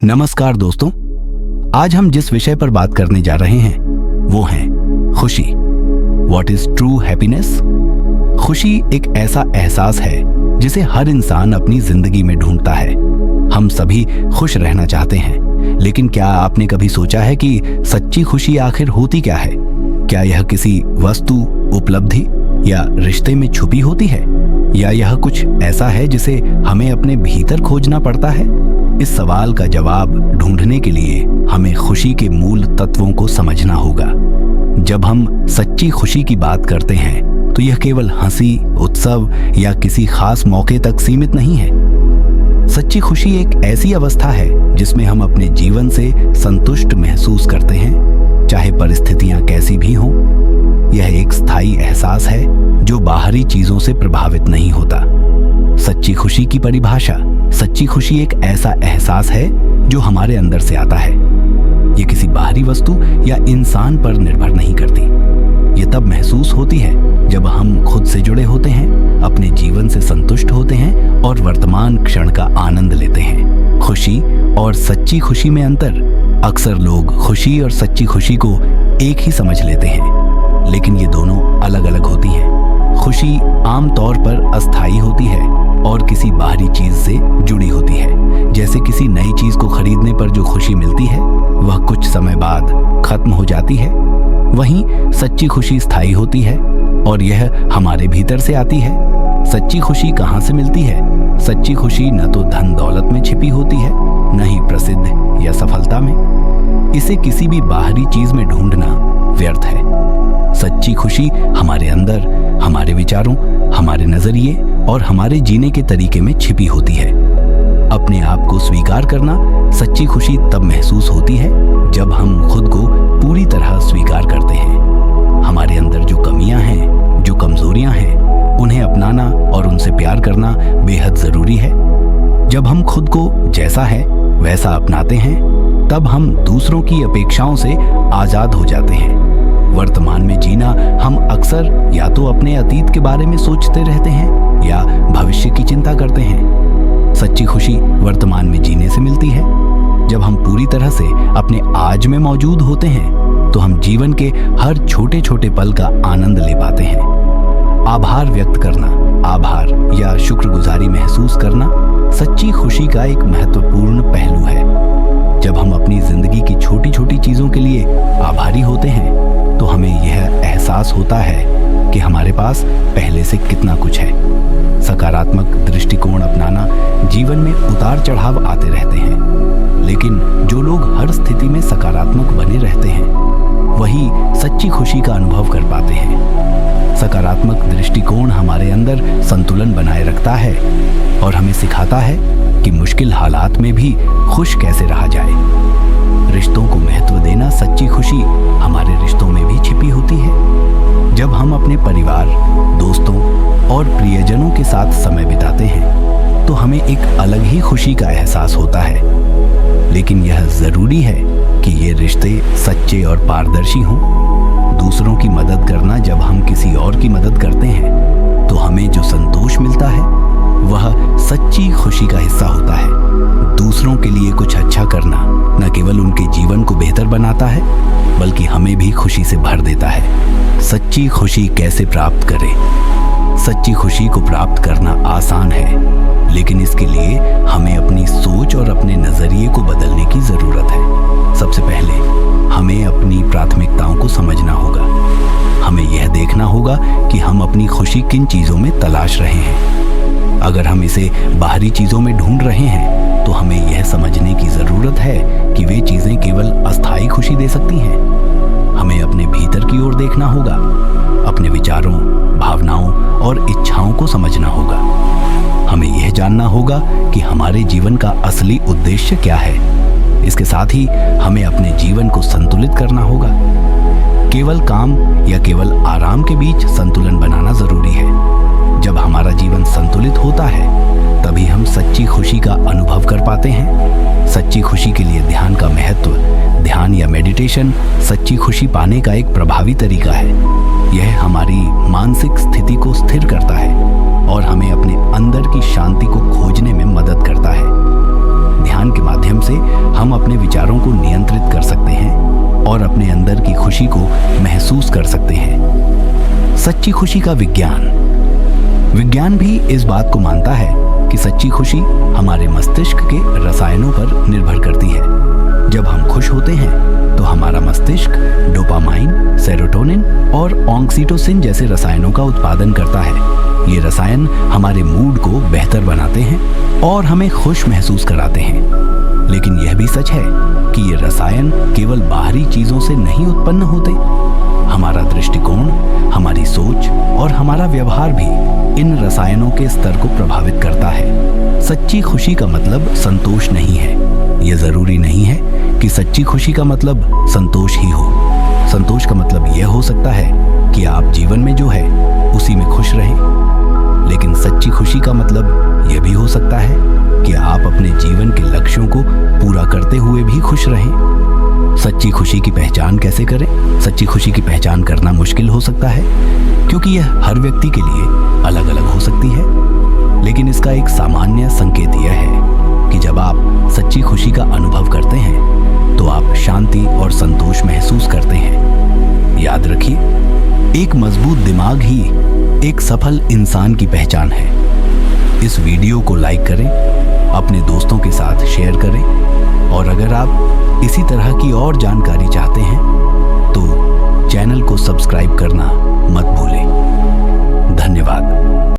नमस्कार दोस्तों, आज हम जिस विषय पर बात करने जा रहे हैं वो है खुशी। What is true happiness? खुशी एक ऐसा एहसास है जिसे हर इंसान अपनी जिंदगी में ढूंढता है। हम सभी खुश रहना चाहते हैं, लेकिन क्या आपने कभी सोचा है कि सच्ची खुशी आखिर होती क्या है? क्या यह किसी वस्तु, उपलब्धि या रिश्ते में छुपी होती है, या यह कुछ ऐसा है जिसे हमें अपने भीतर खोजना पड़ता है? इस सवाल का जवाब ढूंढने के लिए हमें खुशी के मूल तत्वों को समझना होगा। जब हम सच्ची खुशी की बात करते हैं तो यह केवल हंसी, उत्सव या किसी खास मौके तक सीमित नहीं है। सच्ची खुशी एक ऐसी अवस्था है जिसमें हम अपने जीवन से संतुष्ट महसूस करते हैं, चाहे परिस्थितियां कैसी भी हों। यह एक स्थायी एहसास है जो बाहरी चीजों से प्रभावित नहीं होता। सच्ची खुशी की परिभाषा: सच्ची खुशी एक ऐसा एहसास है जो हमारे अंदर से आता है। ये किसी बाहरी वस्तु या इंसान पर निर्भर नहीं करती। ये तब महसूस होती है जब हम खुद से जुड़े होते हैं, अपने जीवन से संतुष्ट होते हैं और वर्तमान क्षण का आनंद लेते हैं। खुशी और सच्ची खुशी में अंतर: अक्सर लोग खुशी और सच्ची खुशी को एक ही समझ लेते हैं, लेकिन ये दोनों अलग अलग होती हैं। खुशी आमतौर पर अस्थायी होती है और किसी बाहरी चीज से जुड़ी होती है। जैसे किसी नई चीज को खरीदने पर जो खुशी मिलती है वह कुछ समय बाद खत्म हो जाती है। वहीं सच्ची खुशी स्थायी होती है और यह हमारे भीतर से आती है। सच्ची खुशी कहाँ से मिलती है? सच्ची खुशी न तो धन दौलत में छिपी होती है, न ही प्रसिद्ध या सफलता में। इसे किसी भी बाहरी चीज में ढूंढना व्यर्थ है। सच्ची खुशी हमारे अंदर, हमारे विचारों, हमारे नजरिए और हमारे जीने के तरीके में छिपी होती है। अपने आप को स्वीकार करना: सच्ची खुशी तब महसूस होती है जब हम खुद को पूरी तरह स्वीकार करते हैं। हमारे अंदर जो कमियां हैं, जो कमजोरियां हैं, उन्हें अपनाना और उनसे प्यार करना बेहद जरूरी है। जब हम खुद को जैसा है वैसा अपनाते हैं, तब हम दूसरों की अपेक्षाओं से आजाद हो जाते हैं। वर्तमान में जीना: हम अक्सर या तो अपने अतीत के बारे में सोचते रहते हैं या भविष्य की चिंता करते हैं। सच्ची खुशी वर्तमान में जीने से मिलती है। जब हम पूरी तरह से अपने आज में मौजूद होते हैं तो हम जीवन के हर छोटे छोटे पल का आनंद ले पाते हैं। आभार व्यक्त करना, आभार या शुक्रगुजारी महसूस करना सच्ची खुशी का एक महत्वपूर्ण पहलू है। जब हम अपनी जिंदगी की छोटी छोटी चीजों के लिए आभारी होते हैं तो हमें यह एहसास होता है कि हमारे पास पहले से कितना कुछ है। सकारात्मक दृष्टिकोण अपनाना: जीवन में उतार चढ़ाव आते रहते हैं, लेकिन जो लोग हर स्थिति में सकारात्मक बने रहते हैं वही सच्ची खुशी का अनुभव कर पाते हैं। सकारात्मक दृष्टिकोण हमारे अंदर संतुलन बनाए रखता है और हमें सिखाता है कि मुश्किल हालात में भी खुश कैसे रहा जाए। रिश्तों को महत्व देना: सच्ची खुशी हमारे रिश्तों में भी छिपी होती है। जब हम अपने परिवार, दोस्तों और प्रियजनों के साथ समय बिताते हैं तो हमें एक अलग ही खुशी का एहसास होता है, लेकिन यह जरूरी है कि ये रिश्ते सच्चे और पारदर्शी हों। दूसरों की मदद करना: जब हम किसी और की मदद करते हैं तो हमें जो संतोष मिलता है वह सच्ची खुशी का हिस्सा होता है। दूसरों के लिए कुछ अच्छा करना न केवल उनके जीवन को बेहतर बनाता है बल्कि हमें भी खुशी से भर देता है। सच्ची खुशी कैसे प्राप्त करें? सच्ची खुशी को प्राप्त करना आसान है, लेकिन इसके लिए हमें अपनी सोच और अपने नजरिए को बदलने की जरूरत है। सबसे पहले हमें अपनी प्राथमिकताओं को समझना होगा। हमें यह देखना होगा कि हम अपनी खुशी किन चीजों में तलाश रहे हैं। अगर हम इसे बाहरी चीजों में ढूंढ रहे हैं तो हमें यह समझने की जरूरत है कि वे चीजें केवल अस्थायी खुशी दे सकती हैं। हमें अपने भीतर की ओर देखना होगा, अपने विचारों, भावनाओं और इच्छाओं को समझना होगा। हमें यह जानना होगा कि हमारे जीवन का असली उद्देश्य क्या है। इसके साथ ही हमें अपने जीवन को संतुलित करना होगा। केवल काम या केवल आराम के बीच संतुलन बनाना जरूरी है। जब हमारा जीवन संतुलित होता है तभी हम सच्ची खुशी का अनुभव कर पाते हैं। सच्ची खुशी के लिए ध्यान का महत्व: ध्यान या मेडिटेशन सच्ची खुशी पाने का एक प्रभावी तरीका है। यह हमारी मानसिक स्थिति को स्थिर करता है और हमें अपने अंदर की शांति को खोजने में मदद करता है। ध्यान विज्ञान के माध्यम से हम अपने विचारों को नियंत्रित कर सकते हैं और अपने अंदर की खुशी को महसूस कर सकते हैं। सच्ची खुशी का विज्ञान भी इस बात को मानता है कि सच्ची खुशी हमारे मस्तिष्क के रसायनों पर निर्भर करती है। जब हम खुश होते हैं तो हमारा मस्तिष्क डोपामाइन, सेरोटोनिन और ऑक्सीटोसिन जैसे रसायनों का उत्पादन करता है। ये रसायन हमारे मूड को बेहतर बनाते हैं और हमें खुश महसूस कराते हैं। लेकिन यह भी सच है कि ये रसायन केवल बाहरी चीजों से नहीं उत्पन्न होते। हमारा दृष्टिकोण, हमारी सोच और हमारा व्यवहार भी इन रसायनों के स्तर को प्रभावित करता है। सच्ची खुशी का मतलब संतोष नहीं है। यह जरूरी नहीं है कि सच्ची खुशी का मतलब संतोष ही हो। संतोष का मतलब यह हो सकता है कि आप जीवन में जो है उसी में खुश रहें। लेकिन सच्ची खुशी का मतलब यह भी हो सकता है कि आप अपने जीवन के लक्ष्यों को पूरा करते हुए भी खुश रहें। सच्ची खुशी की पहचान कैसे करें? सच्ची खुशी की पहचान करना मुश्किल हो सकता है क्योंकि यह हर व्यक्ति के लिए अलग अलग हो सकती है। लेकिन इसका एक सामान्य संकेत यह है कि जब आप सच्ची खुशी का अनुभव करते हैं तो आप शांति और संतोष महसूस करते हैं। याद रखिए, एक मजबूत दिमाग ही एक सफल इंसान की पहचान है। इस वीडियो को लाइक करें, अपने दोस्तों के साथ शेयर करें और अगर आप इसी तरह की और जानकारी चाहते हैं तो चैनल को सब्सक्राइब करना मत भूलें। धन्यवाद।